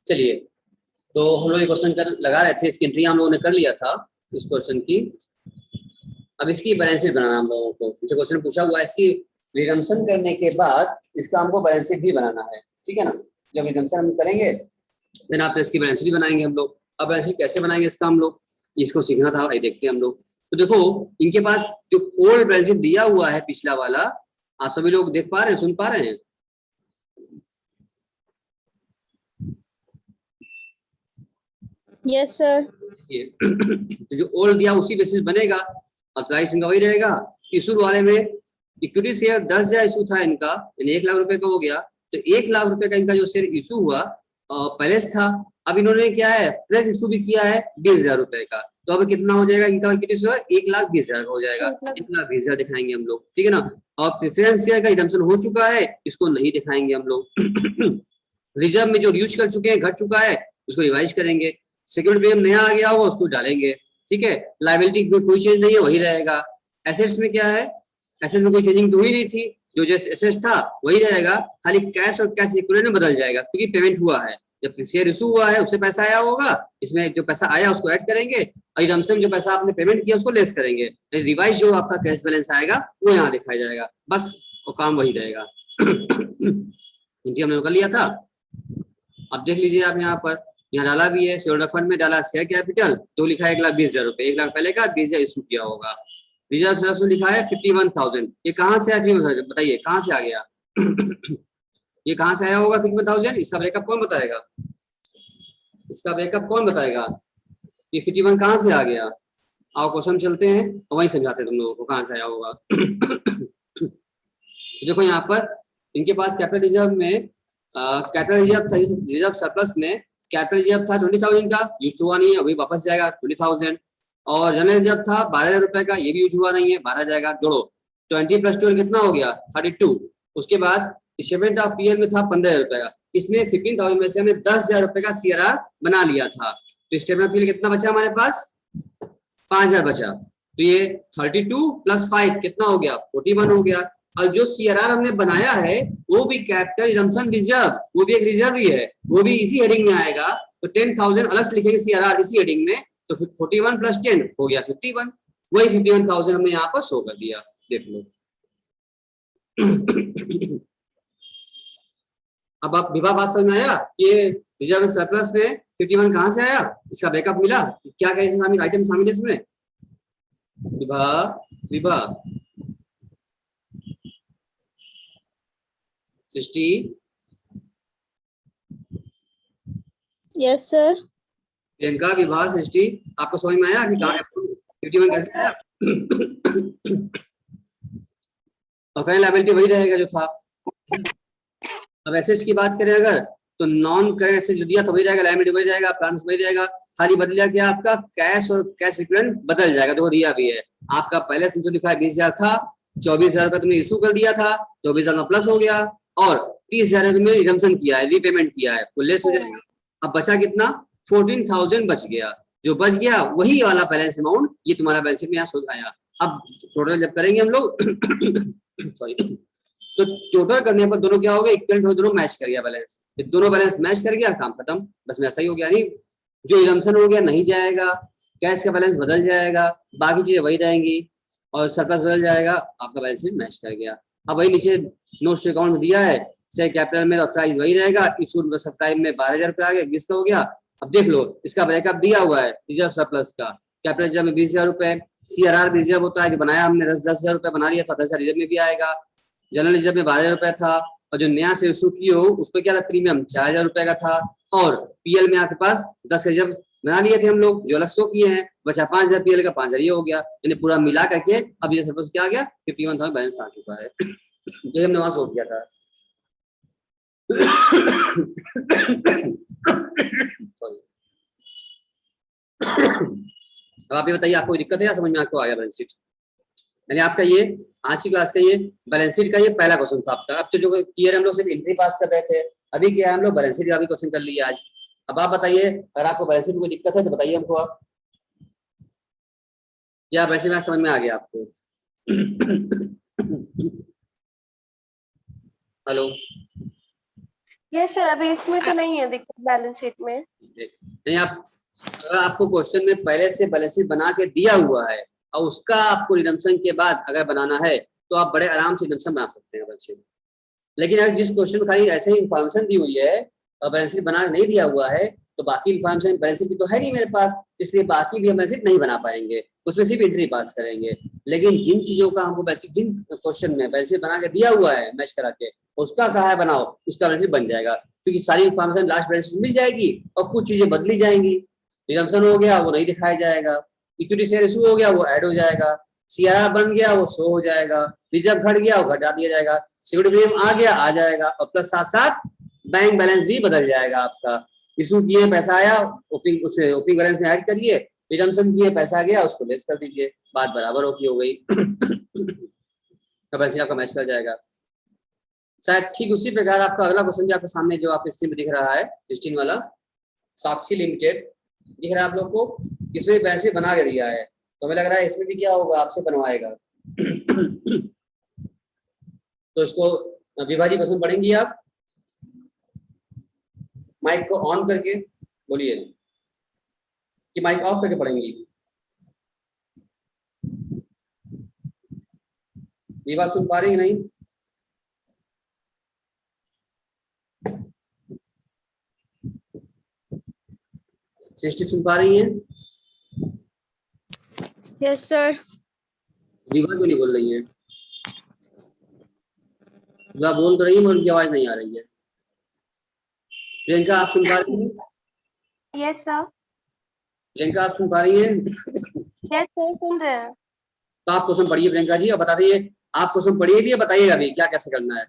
चलिए, तो हम लोग ये क्वेश्चन कर लगा रहे थे, इसकी एंट्री हम लोगों ने कर लिया था इस क्वेश्चन की। अब इसकी बैलेंस शीट बनाना हम लोगों को, मुझे क्वेश्चन पूछा हुआ है इसकी रिडम्पशन करने के बाद इसका हमको बैलेंस शीट भी बनाना है, ठीक है ना। जब रिडम्पशन हम करेंगे देन आप इसकी बैलेंस शीट बनाएंगे हम लोग। अब बैलेंस शीट कैसे बनाएंगे इसका हम लोग, इसको सीखना था, ये देखते हैं हम लोग। तो देखो इनके पास जो ओल्ड बैलेंस शीट दिया हुआ है पिछला वाला, आप सभी लोग देख पा रहे हैं, सुन पा रहे हैं? Yes sir. तो जो ओल्ड दिया उसी बेसिस बनेगा, ऑथराइज्ड इनका वही रहेगा। इशू वाले में इक्विटी शेयर 10,000 इशू था इनका, यानी 1 लाख रुपए का हो गया। तो 1 लाख रुपए का इनका जो शेयर इशू हुआ पहले से था। अब इन्होंने क्या है, फ्रेश इशू भी किया है 20,000 रुपए का। तो अब कितना हो जाएगा इनका इक्विटी शेयर, 1,20,000 का हो जाएगा। 1,20,000 दिखाएंगे हम लोग, ठीक है ना। और प्रेफरेंस शेयर का रिडम्पशन हो चुका है, इसको नहीं दिखाएंगे हम लोग। रिजर्व में जो यूज कर चुके हैं, घट चुका है, उसको रिवाइज करेंगे। सिक्योरिटी प्रीमियम नया आ गया होगा उसको डालेंगे, ठीक है। लायबिलिटी में कोई चेंज नहीं है, वही रहेगा। एसेट्स में क्या है, एसेट्स में कोई चेंजिंग तो हुई नहीं थी, जो जैसे एसेट्स था वही रहेगा, खाली कैश और कैश इक्विवेलेंट में बदल जाएगा क्योंकि पेमेंट हुआ है। जब शेयर इशू हुआ है उससे पैसा आया होगा, इसमें जो पैसा आया उसको ऐड करेंगे और रिडम्पशन में जो पैसा आपने पेमेंट किया उसको लेस करेंगे। रिवाइज जो आपका कैश बैलेंस आएगा वो यहाँ दिखाया जाएगा, बस वो काम वही रहेगा। हमने कर लिया था। अब देख लीजिए आप यहाँ पर, यहाँ डाला भी है, शेयर होल्डर फंड में डाला शेयर कैपिटल, तो लिखा है 1,20,000 रुपए, 1 लाख पहले का 20,000 इशू किया होगा। रिजर्व सरप्लस में लिखा है 51,000। ये कहाँ से आया, बताइए कहाँ से आ गया? ये कहाँ से आया होगा 51,000? इसका ब्रेकअप कौन बताएगा, इसका ब्रेकअप कौन बताएगा? ये 51 कहाँ से आ गया? आओ क्वेश्चन चलते हैं और वही समझाते हैं तुम लोगों को कहाँ से आया होगा। देखो यहाँ पर इनके पास कैपिटल रिजर्व में कैपिटल रिजर्व था, रिजर्व सरप्लस में कैपिटल रिजर्व था 20,000 का, यूज हुआ नहीं है, अभी वापस जाएगा 20,000। और जनरल रिजर्व था 12,000 रुपए का, ये भी यूज हुआ नहीं है, 12 जाएगा। जोड़ो 20 + 12 कितना हो गया, 32। उसके बाद स्टेटमेंट ऑफ पीएल में था 15,000 रुपए का, इसमें 15,000 में से हमने 10,000 रुपए का सीआरआर बना लिया था। तो स्टेटमेंट ऑफ पीएल कितना बचा हमारे पास, 5,000 बचा। तो ये 32 + 5 कितना हो गया, 41 हो गया। और जो सीआरआर हमने बनाया है वो भी कैपिटल रिडम्पशन रिजर्व, वो भी एक रिजर्व ही है, वो भी इसी हेडिंग में आएगा। तो 10,000 अलग से लिखेंगे सीआरआर इसी हेडिंग में, तो 41 + 10 हो गया 51। वही 51,000 हमने यहाँ पर शो कर दिया, देख लो। अब आप विभा बात समझ में आया, ये रिजर्व सरप्लस में 51 कहाँ से आया, इसका ब्रेकअप मिला, क्या क्या आइटम शामिल है इसमें? विभा विभा सृष्टि। Yes sir. प्रियंका, विभा, सृष्टि, आपको समझ में आया कि 51 कैसे आया? और करंट लायबिलिटी वही रहेगा जो था। अब एसेट्स की बात करें अगर, तो नॉन करंट एसेट जो दिया था वही रहेगा, लायबिलिटी वही रहेगा, प्लांट्स वही रहेगा, खाली बदल गया क्या आपका कैश और कैश इक्विवेलेंट बदल जाएगा। देखो दिया भी है आपका, पहले से जो लिखा है 20,000 था, 24,000 रुपए तुमने इशू कर दिया था, 24,000 प्लस हो गया, और 30,000 तुमने रिडम्पशन किया है, रीपेमेंट किया है, तो लेस हो जाएगा। अब बचा कितना, 14,000 बच गया। जो बच गया वही वाला बैलेंस अमाउंट ये तुम्हारा बैलेंस शीट में यहाँ शो आया। अब टोटल जब करेंगे हम लोग सॉरी, तो टोटल करने पर दोनों क्या हो गया, इक्वल हो, दोनों मैच कर गया बैलेंस, दोनों बैलेंस मैच कर गया, काम खत्म, बस में ऐसा ही हो गया। नहीं जो रिडम्पशन हो गया नहीं जाएगा, कैश का बैलेंस बदल जाएगा, बाकी चीजें वही रहेंगी, और सरप्लस बदल जाएगा, आपका बैलेंस शीट मैच कर गया। अब वही नीचे नोट्स टू अकाउंट में दिया है, शेयर कैपिटल में प्राइस वही रहेगा, इशूड सब्सक्राइब में 12,000 रुपए आ गया, 20 का हो गया। अब देख लो इसका ब्रेकअप दिया हुआ है, रिजर्व सरप्लस का, कैपिटल रिजर्व में 20,000 रुपए, सीआरआर रिजर्व होता है जो बनाया हमने 10,000 रुपए बना लिया था, 10,000 रिजर्व में भी आएगा, जनरल रिजर्व में 12,000 रुपए था, और जो नया से इशू किए हो उस पर क्या था, प्रीमियम 4,000 रुपए का था, और पीएल में आपके पास 10 रिजर्व बना लिए थे हम लोग जो अलग शो किए हैं, बचा 5,000 पीएल का, 5,000 ये हो गया, यानी पूरा मिला करके अब ये सरप्लस क्या आ गया, 51,000 बैलेंस आ चुका है। ये हमने वहां शो किया था। अब आप ये बताइए आपको दिक्कत है या समझ में आपको आ गया बैलेंस शीट? यानी आपका ये आज की क्लास का ये बैलेंस शीट का ये पहला क्वेश्चन था आपका। अब तो जो क्लियर हम लोग सिर्फ एंट्री पास कर रहे थे, अभी क्या हम लोग बैलेंस शीट का भी क्वेश्चन कर लिए आज। अब आप बताइए अगर आपको बैलेंस शीट में कोई दिक्कत है तो बताइए हमको आप, या वैसे में समझ में आ गया आपको? हेलो यस सर, अभी इसमें तो नहीं है दिक्कत बैलेंस शीट में। नहीं, आप अगर आपको क्वेश्चन में पहले से बैलेंस शीट बना के दिया हुआ है और उसका आपको रिडम्पशन के बाद अगर बनाना है तो आप बड़े आराम से रिडम्पशन बना सकते हैं बैलेंस शीट। लेकिन अगर जिस क्वेश्चन में खाली ऐसे ही इन्फॉर्मेशन दी हुई है और बैलेंस शीट बना के नहीं दिया हुआ है तो बाकी इन्फॉर्मेशन बैलेंस शीट तो है नहीं मेरे पास, इसलिए बाकी भी हम बैलेंस शीट नहीं बना पाएंगे, उसमें सिर्फ एंट्री पास करेंगे। लेकिन जिन चीजों का हमको बैलेंस शीट, जिन क्वेश्चन में बैलेंस शीट बना के दिया हुआ है मैच करा के, उसका कहा है बनाओ, उसका बैलेंस शीट बन जाएगा, क्योंकि सारी इन्फॉर्मेशन लास्ट बैलेंस शीट मिल जाएगी और कुछ चीजें बदली जाएंगी। रिडम्पशन हो गया वो नहीं दिखाया जाएगा, इक्विटी शेयर इशू हो गया वो ऐड हो जाएगा, सीआरआर बन गया वो शो हो जाएगा, रिजर्व घट गया वो घटा दिया जाएगा, सिक्योरिटी प्रीमियम आ गया आ जाएगा, और प्लस साथ साथ बैंक बैलेंस भी बदल जाएगा आपका। इशू किए पैसा आया ओपनिंग बैलेंस में ऐड करिए, रिडम्पशन किए पैसा गया उसको लेस कर दीजिए, बात बराबर हो गई। तो वैसे आपका मैच कर जाएगा। शायद ठीक उसी प्रकार आपका अगला क्वेश्चन भी आपके सामने जो आपके स्क्रीन पे दिख रहा है 16 वाला, साक्षी लिमिटेड दिख रहा है आप लोग को, इसमें बैलेंस शीट बना के दिया है, तो हमें लग रहा है इसमें भी क्या होगा, आपसे बनवाएगा। तो इसको विभाजी क्वेश्चन पढ़ेंगी आप, माइक को ऑन करके बोलिए कि माइक ऑफ करके पढ़ेंगी, ये बात सुन पा रही है नहीं? सृष्टि सुन पा रही है? Yes, sir. विभा क्यों नहीं बोल रही है? विभा बोल तो रही है मगर उनकी आवाज नहीं आ रही है। प्रियंका आप सुन पा रही हैं? Yes sir. प्रियंका आप सुन पा रही हैं? यस सर, सुन रहे हैं। तो आप क्वेश्चन पढ़िए प्रियंका जी और बता दीजिए, आप क्वेश्चन पढ़िए भी बताइएगा भी क्या कैसे करना है।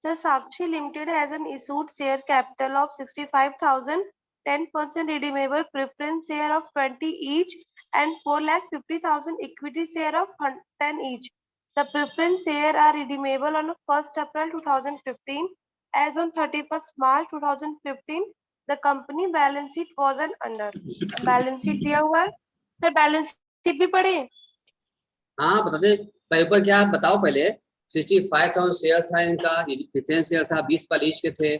Sir, Sakshi Limited has an issued share capital of 65,000, 10% redeemable preference share of 20 each, and 4,50,000 equity share of 10 each. The preference share are redeemable on 1st April 2015. As on 31st March 2015, the company balance sheet was an under. Balance sheet दिया हुआ है। Sir, balance sheet भी पढ़े? हाँ बता दे, paper क्या बताओ पहले। 65,000 शेयर था इनका, प्रेफरेंस शेयर था 20 पर ईच के थे,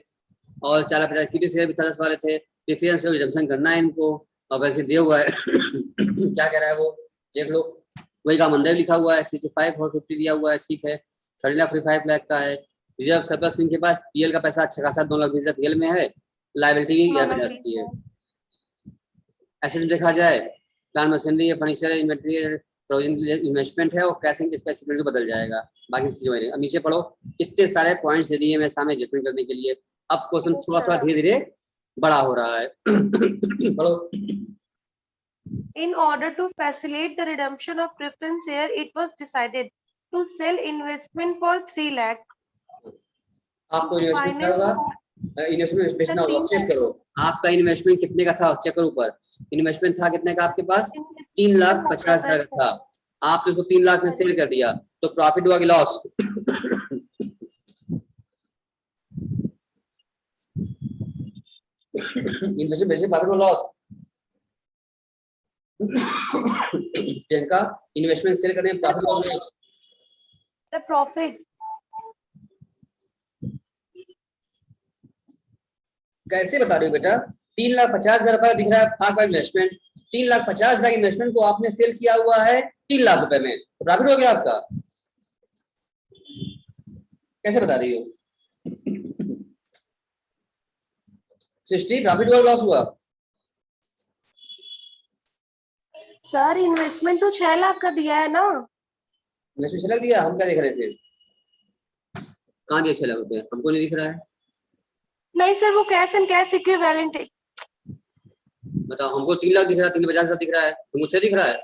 और 4,50,000 इक्विटी शेयर भी 10 वाले थे। प्रेफरेंस शेयर रिडम्पशन करना है इनको, और वैसे दिया हुआ है। क्या कह रहा है वो देख लो, वही काम अंदर लिखा हुआ है, 65 और 50 दिया हुआ है, ठीक है। 30,45 लाख का है। रिजर्व सरप्लस इनके पास, पीएल का पैसा अच्छा खासा 2 लाख रिजर्व पीएल में है, लायबिलिटी भी 50 की है। एसेट में देखा जाए, प्लांट मशीनरी है, फर्नीचर है, इन्वेंटरी है, इन्वेस्टमेंट है, और कैशिंग स्पेसिफिक बदल जाएगा, बाकी चीजें वही। अब नीचे पढ़ो, इतने सारे पॉइंट्स दे दिए मैं सामने जजमेंट करने के लिए। अब क्वेश्चन थोड़ा थोड़ा धीरे धीरे बड़ा हो रहा है। पढ़ो। In order to facilitate the redemption of preference share, it was decided to sell investment for 3 lakh. आपको इन्वेस्टमेंट क्या होगा, इन्वेस्टमेंट Sir, होगा, चेक करो आपका इन्वेस्टमेंट कितने का था, चेक करो ऊपर। इन्वेस्टमेंट था कितने का आपके पास, 3,50,000 का था। आपने उसको 3 लाख में सेल कर दिया, तो प्रॉफिट हुआ कि लॉस? इन्वेस्टमेंट बेसिस प्रॉफिट और लॉस। प्रियंका, इन्वेस्टमेंट सेल करने में प्रॉफिट और लॉस? The profit. कैसे बता रही हो बेटा? 3,50,000 रुपए दिख रहा है आपका इन्वेस्टमेंट, 3,50,000 इन्वेस्टमेंट को आपने सेल किया हुआ है 3 लाख रुपए में, तो प्रॉफिट हो गया आपका। कैसे बता रही हो सृष्टि, प्रॉफिट हुआ लॉस हुआ? सर, इन्वेस्टमेंट तो 6 लाख का दिया है ना। इन्वेस्टमेंट 6 लाख दिया, हम क्या देख रहे थे? कहाँ दिया 6 लाख रुपए, हमको नहीं दिख रहा है। नहीं सर, वो कैश एंड कैश इक्विवेलेंट है। बताओ, हमको 3 लाख दिख रहा है, 3,50,000 दिख रहा है, तो मुझे दिख रहा है।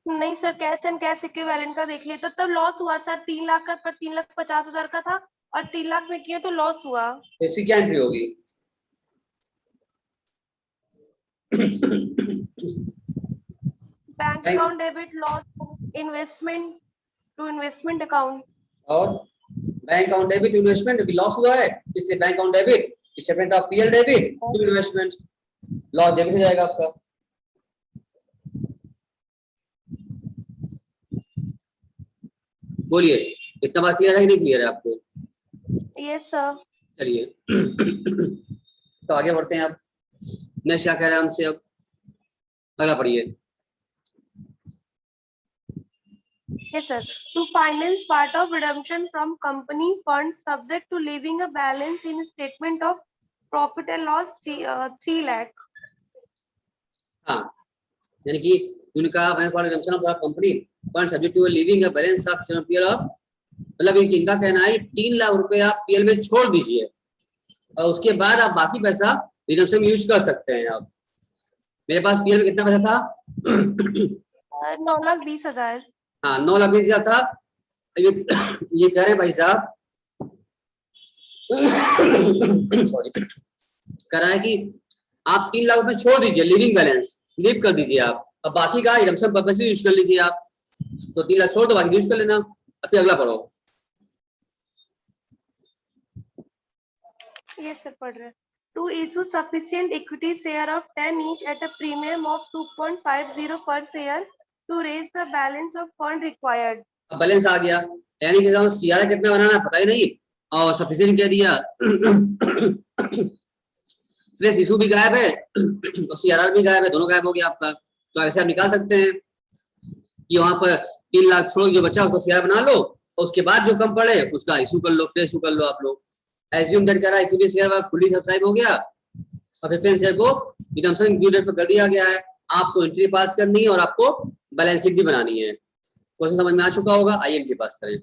नहीं sir, cash and cash equivalent का देख लिया तब लॉस हुआ सर। 3 लाख का पर 3,50,000 का था, और 3 लाख में किया तो लॉस हुआ। तो इसकी क्या एंट्री होगी? Bank account debit loss investment to investment account. और bank account debit investment loss हुआ है, इसलिए bank account debit statement of PL debit to investment, loss debit हो जाएगा आपका। बोलिए, इतना बात क्लियर है कि नहीं क्लियर है आपको? Yes, sir. चलिए तो आगे बढ़ते हैं। आप नेक्स्ट क्या कह रहे हैं हमसे? अब अगला पढ़िए। Yes, sir. To finance part of redemption from company funds subject to leaving a balance in statement of profit and loss 3 lakh. हाँ, यानी कि उनका redemption of company fund subject to leaving a balance of PL of, मतलब इनका कहना है 3 लाख रुपए आप पीएल में छोड़ दीजिए और उसके बाद आप बाकी पैसा रिडम्पशन में यूज कर सकते हैं। आप मेरे पास पीएल में कितना पैसा था? 9,20,000. हाँ, 9,20,000 था। ये कह रहे हैं भाई साहब सॉरी, कह रहा है कि आप 3 लाख रुपए छोड़ दीजिए, लिविंग बैलेंस लीव कर दीजिए आप, अब बाकी का रिडम्पशन पर्पस यूज कर लीजिए आप। तो 3 लाख छोड़ दो, बाकी यूज कर लेना। अब फिर अगला पढ़ो। Yes, sir. पढ़ रहे. To issue sufficient equity share of 10 each at a premium of 2.50 per share to raise the balance of fund required. अब बैलेंस आ गया, यानी कि हम सीआरआर कितना बनाना पता ही नहीं और सफिशिएंट कह दिया। फ्रेश इशू भी गायब है और सीआरआर भी गायब है, दोनों गायब हो गया आपका। तो ऐसे आप निकाल सकते हैं कि वहां पर 3 लाख छोड़ जो बचा उसको सीआरआर बना लो और उसके बाद जो कम पड़े उसका इशू कर लो, फ्रेश इशू कर लो आप लोग। एज्यूम दैट कह रहा है इक्विटी शेयर फुली सब्सक्राइब हो गया और प्रेफरेंस शेयर को रिडम्पशन ड्यू डेट पर कर दिया गया है। आपको एंट्री पास करनी है और आपको बैलेंस शीट भी बनानी है। क्वेश्चन समझ में आ चुका होगा, आइए एंट्री पास करें।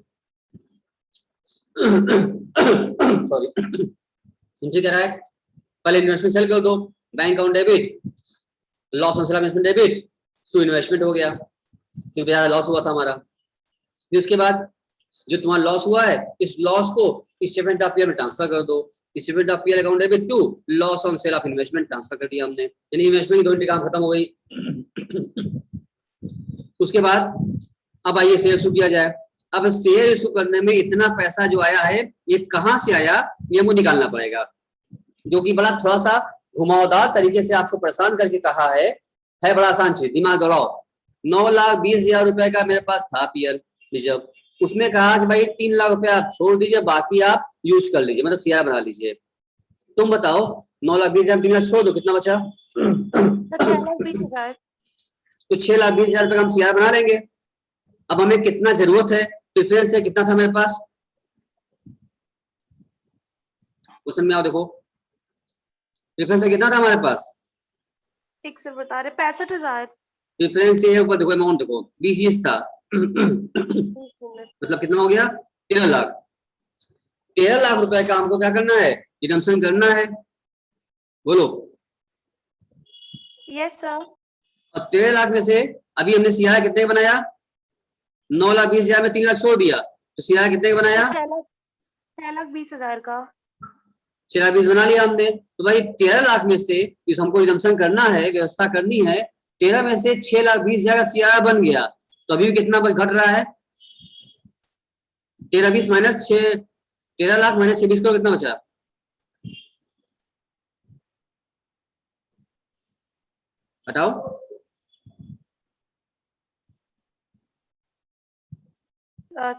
सॉरी, एंट्री कह रहा है पहले इन्वेस्टमेंट सेल कर दो, bank account debit, loss on sale investment debit to investment हो गया क्योंकि लॉस हुआ था हमारा। फिर उसके बाद जो तुम्हारा लॉस हुआ है इस लॉस को स्टेटमेंट ऑफ पीएल में ट्रांसफर कर दो, statement of PL account debit to loss on sale of investment transfer कर दिया हमने, यानी इन्वेस्टमेंट की दोनों काम खत्म हो गई। उसके बाद अब आइए शेयर इशू किया जाए। अब शेयर इशू करने में इतना पैसा जो आया है ये कहां से आया, ये मुझे निकालना पड़ेगा, जो कि बड़ा थोड़ा सा घुमावदार तरीके से आपको परेशान करके कहा है बड़ा आसान चीज, दिमाग दौड़ाओ। 9,20,000 रुपए का मेरे पास था पीएल रिजर्व, उसमें कहा कि भाई 3 लाख रुपए आप छोड़ दीजिए, बाकी आप यूज कर लीजिए, मतलब सीआर बना लीजिए। तुम बताओ 9,20,000 3 लाख छोड़ दो, कितना बचा? तो 6,20,000. तो 6,20,000 रुपए का हम सीआर बना लेंगे। अब हमें कितना जरूरत है, प्रेफरेंस है कितना था मेरे पास? क्वेश्चन में आओ, देखो प्रेफरेंस है कितना था हमारे पास? ठीक सर बता रहे 65,000. प्रेफरेंस है ऊपर देखो, अमाउंट देखो 20 था मतलब कितना हो गया? 13 लाख। 13 लाख रुपए का हमको क्या करना है? रिडम्पशन करना है, बोलो। Yes sir. और 13 लाख में से अभी हमने सीआर कितने बनाया? 9,20,000 में 3 लाख छोड़ दिया, तो सीआर कितने का बनाया? 6,20,000 का। 6,20,000 बना लिया हमने। तो भाई 13 लाख में से जो हमको रिडम्पशन करना है, व्यवस्था करनी है, 13 में से 6,20,000 का सीआर बन गया, तो अभी कितना घट रहा है? 13,20 माइनस 6, 13 लाख माइनस 26 करो, कितना बचा? हटाओ,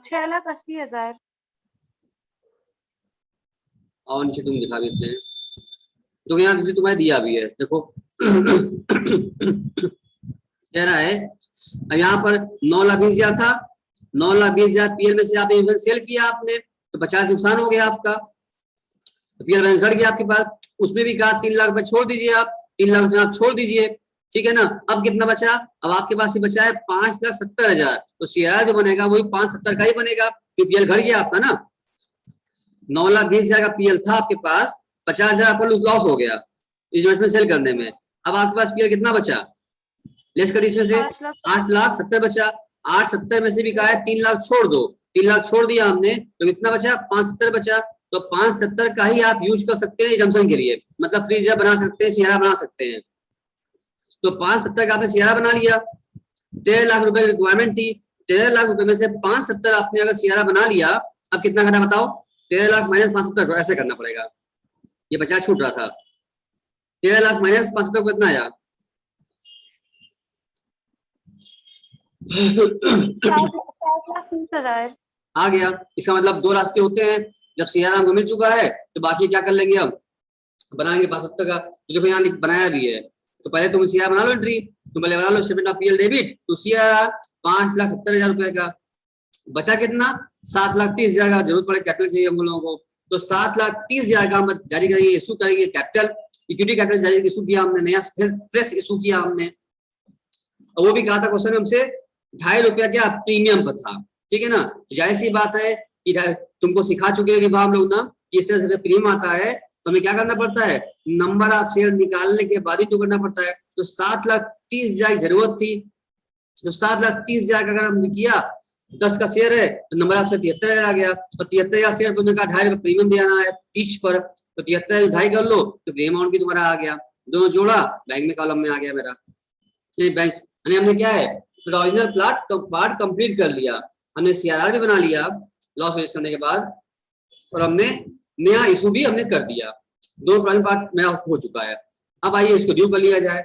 6,80,000. और नीचे तुम दिखा देते हैं तो यहाँ तुझे तुम्हें दिया भी है, देखो कह रहा है अब यहाँ पर 9,20,000 था, 9,20,000 पीएल में से आपने सेल किया आपने, तो 50 नुकसान हो गया आपका, तो पीएल बैलेंस घट गया आपके पास। उसमें भी कहा 3 लाख रुपए छोड़ दीजिए आप, 3 लाख रुपए आप छोड़ दीजिए, ठीक है ना। अब कितना बचा? अब आपके पास ही बचा है 5,70,000, तो सीआर जो बनेगा वही 570 का ही बनेगा, क्योंकि पीएल घट गया आपका ना। 9,20,000 का पीएल था आपके पास, 50,000 आपका लॉस हो गया इन्वेस्टमेंट सेल करने में। अब आपके पास पीएल कितना बचा? लेस कर इसमें से 8,70,000 बचा। 8,70,000 में से भी कहा है 3 लाख छोड़ दो, 3 लाख छोड़ दिया हमने, तो कितना बचा? 570 बचा। तो 570 का ही आप यूज कर सकते हैं रिडम्पशन के लिए, मतलब फ्री रिजर्व बना सकते हैं, सीआरआर बना सकते हैं। तो 570 का आपने सीआरआर बना लिया। 13 लाख रुपए की रिक्वायरमेंट थी, 13 लाख रुपए में से 570 आपने अगर सीआरआर बना लिया, अब कितना करना बताओ? 13 लाख माइनस 570 ऐसे करना पड़ेगा, ये 50 छूट रहा था। 13 लाख माइनस 570 को कितना आया? 7,30,000 आ गया। इसका मतलब दो रास्ते होते हैं, जब सीआर हमको मिल चुका है तो बाकी क्या कर लेंगे, हम बनाएंगे 75 का। तो देखो यहाँ बनाया भी है, तो पहले तुम सीआर बना लो, एंट्री तुम पहले बना लो, स्टेटमेंट ऑफ पीएल डेबिट, तो सीआर 5,70,000 रुपए का। बचा कितना, 7,30,000 का। जरूरत पड़े कैपिटल चाहिए हम लोगों को, तो 7,30,000 का हम जारी करेंगे, इशू करेंगे कैपिटल, इक्विटी कैपिटल जारी इशू किया हमने, नया फ्रेश इशू किया हमने। और वो भी कहा था क्वेश्चन में हमसे 2.5 रुपया क्या प्रीमियम पर था, ठीक है ना। जाहिर सी बात है कि तुमको सिखा चुके हैं विभाग हम लोग ना कि इस तरह से प्रीमियम आता है तो हमें क्या करना पड़ता है, नंबर ऑफ शेयर निकालने के बाद ही तो करना पड़ता है। तो 7,30,000 की जरूरत थी, तो 7,30,000 का अगर हमने किया, 10 का शेयर है तो नंबर ऑफ शेयर 73,000 आ गया, तो 73,000 शेयर पर 2.5 रुपये प्रीमियम देना है ईच पर, तो 73 2.5 कर लो तो प्रीमियम अमाउंट भी तुम्हारा आ गया, दोनों जोड़ा बैंक में कॉलम में आ गया मेरा। बैंक हमने क्या है, ओरिजिनल पार्ट कंप्लीट कर लिया, हमने सीआरआर भी बना लिया लॉस रेज करने के बाद, और हमने नया इशू भी हमने कर दिया, दोनों पुराने पार्ट मेरा हो चुका है। अब आइए इसको ड्यू कर लिया जाए।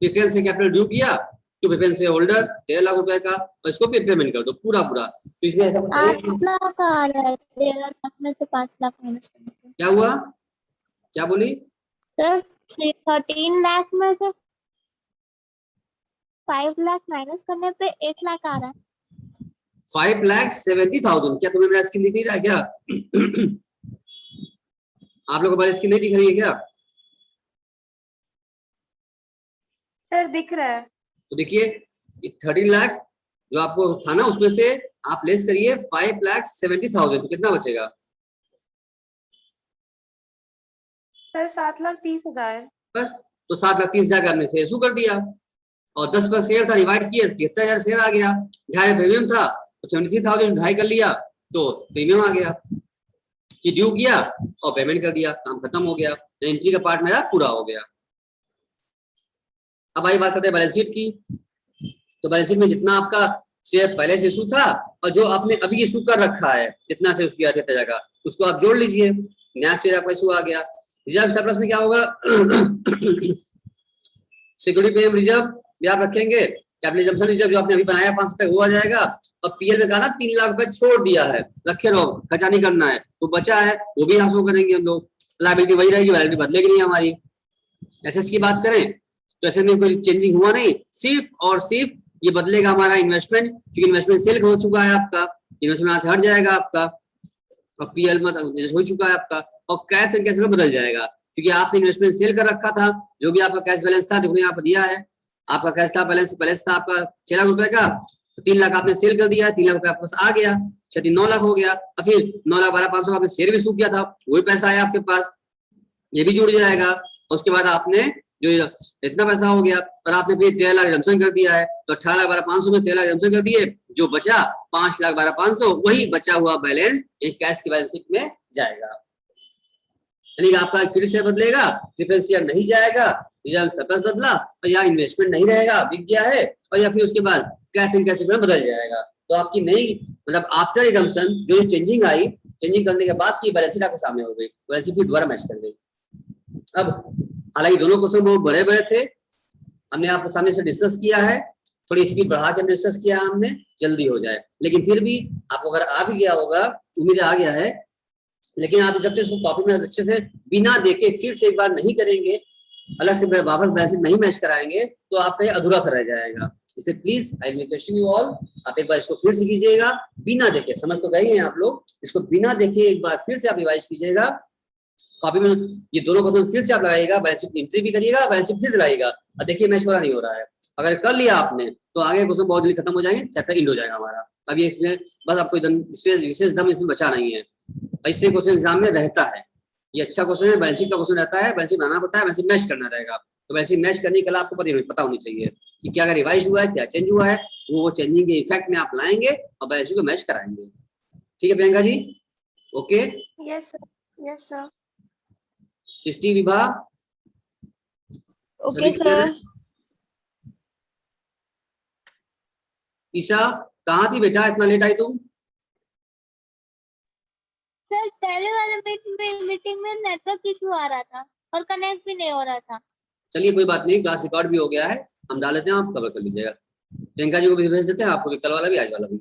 प्रेफरेंस से कैपिटल ड्यू किया तो प्रेफरेंस से होल्डर 13 लाख रुपए का, और इसको पेमेंट कर दो पूरा। तो इसमें ऐसा 8 लाख आ रहा है, 13 लाख में से 5 लाख माइनस करने पे। क्या हुआ, क्या बोली सर 13 लाख में से 5 लाख माइनस करने पे 8 लाख आ रहा है। 5,70,000। क्या तुम्हें मेरा स्क्रीन दिख नहीं रहा है क्या? आप लोगों को मेरी स्क्रीन नहीं दिख रही है क्या? सर दिख रहा है। तो देखिए 13 लाख जो आपको था ना, उसमें से आप लेस करिए 5,70,000, तो कितना बचेगा? सर 7,30,000। बस, तो 7,30,000 का हमने इशू कर दिया, और 10 का शेयर था, डिवाइड किया 73,000 शेयर आ गया, 2.5 प्रीमियम था तो 73,000 2.5 कर लिया तो प्रीमियम आ गया, कि ड्यू किया और पेमेंट कर दिया, काम खत्म हो गया, एंट्री का पार्ट मेरा पूरा हो गया। अब आई बात करते हैं बैलेंस शीट की। तो बैलेंस शीट में जितना आपका शेयर पहले से इशू था और जो आपने अभी इशू कर रखा है, जितना से किया जगह, उसको आप जोड़ लीजिए, नया शेयर आपका इशू आ गया। रिजर्व सरप्लस में क्या होगा, सिक्योरिटी प्रीमियम रिजर्व भी आप रखेंगे, कैपिटल जम्पशन रिजर्व जो आपने अभी बनाया 5 तक वो आ जाएगा, और पीएल में कहा ना 3 लाख रुपए छोड़ दिया है, रखे रहो, खर्चा नहीं करना है, तो बचा है वो भी यहाँ शो करेंगे हम लोग। लायबिलिटी वही रहेगी, वैलिडिटी बदलेगी नहीं हमारी। एसेट्स की बात करें तो एसेट में कोई चेंजिंग हुआ नहीं, सिर्फ और सिर्फ ये बदलेगा हमारा इन्वेस्टमेंट, क्योंकि इन्वेस्टमेंट सेल हो चुका है आपका, इन्वेस्टमेंट यहाँ से हट जाएगा आपका, और पीएल में हो चुका है आपका, और कैश एंड कैश में बदल जाएगा, क्योंकि आपने इन्वेस्टमेंट सेल कर रखा था। जो भी आपका कैश बैलेंस था, देखो यहाँ पर दिया है, आपका कैश था बैलेंस था आपका 6 लाख रुपए का, तो 3 लाख आपने सेल कर दिया, 3 लाख रुपए आपके पास आ गया, 9 लाख हो गया, और फिर 9,12,500 आपने शेयर भी इशू किया था, वही पैसा आया आपके पास, ये भी जुड़ जाएगा। और उसके बाद आपने जो इतना पैसा हो गया, और आपने फिर 13 लाख रिडम्पशन कर दिया है, तो 18,12,500 में 13 लाख रिडम्पशन कर दिए, जो बचा 5,12,500, वही बचा हुआ बैलेंस एक कैश की बैलेंस शीट में जाएगा। यानी आपका इक्विटी शेयर बदलेगा, प्रेफरेंस शेयर नहीं जाएगा, रिजर्व सरप्लस बदला, और या इन्वेस्टमेंट नहीं रहेगा, बिक गया है, और या फिर उसके बाद कैश इन कैश में बदल जाएगा। तो आपकी नई मतलब आफ्टर रिडम्पशन जो चेंजिंग आई, चेंजिंग करने के बाद की बैलेंस शीट आपके सामने हो गई, बैलेंस शीट दोबारा मैच कर गई। अब हालांकि दोनों क्वेश्चन बहुत बड़े बड़े थे, हमने आपके सामने से डिस्कस किया है, थोड़ी स्पीड बढ़ा के डिस्कस किया हमने, जल्दी हो जाए, लेकिन फिर भी आपको अगर आ भी गया होगा, उम्मीद आ गया है, लेकिन आप जब तक इसको कॉपी में अच्छे से बिना देखे फिर से एक बार नहीं करेंगे, अलग से वापस बैलेंस नहीं मैच कराएंगे, तो आपका ये अधूरा सा रह जाएगा। इसलिए please I request you all, आप एक बार इसको फिर से कीजिएगा बिना देखे, समझ तो गए हैं आप लोग, इसको बिना देखे एक बार फिर से आप रिवाइज कीजिएगा कॉपी में, ये दोनों क्वेश्चन फिर से आप लगाइएगा, बैलेंस शीट एंट्री भी करिएगा, बैलेंस शीट फिर से लगाइएगा, और देखिए मैच हो रहा नहीं हो रहा है। अगर कर लिया आपने तो आगे क्वेश्चन बहुत जल्दी खत्म हो जाएंगे, चैप्टर एंड हो जाएगा हमारा। अब ये बस आपको विशेष दम इसमें बचा नहीं है, ऐसे क्वेश्चन एग्जाम में रहता है, ये अच्छा क्वेश्चन है, बैलेंस शीट का क्वेश्चन रहता है, बैलेंस शीट बनाना पड़ता है, बैलेंस शीट मैच करना रहेगा, तो बैलेंस शीट मैच करने की कला आपको पता होनी चाहिए कि क्या अगर रिवाइज हुआ है, क्या चेंज हुआ है, वो चेंजिंग के इफेक्ट में आप लाएंगे और बैलेंस शीट को मैच कराएंगे। ठीक है Priyanka ji, okay? Yes sir, yes sir. Srishti Vibha, okay sir. Isha कहाँ थी बेटा, इतना लेट आई तुम? सर पहले वाले मीटिंग में नेटवर्क इशू आ रहा था और कनेक्ट भी नहीं हो रहा था। चलिए कोई बात नहीं, क्लास रिकॉर्ड भी हो गया है, हम डाल देते हैं, आप कवर कर लीजिएगा। प्रियंका जी को भी भेज देते हैं, आपको भी कल वाला भी आज वाला भी।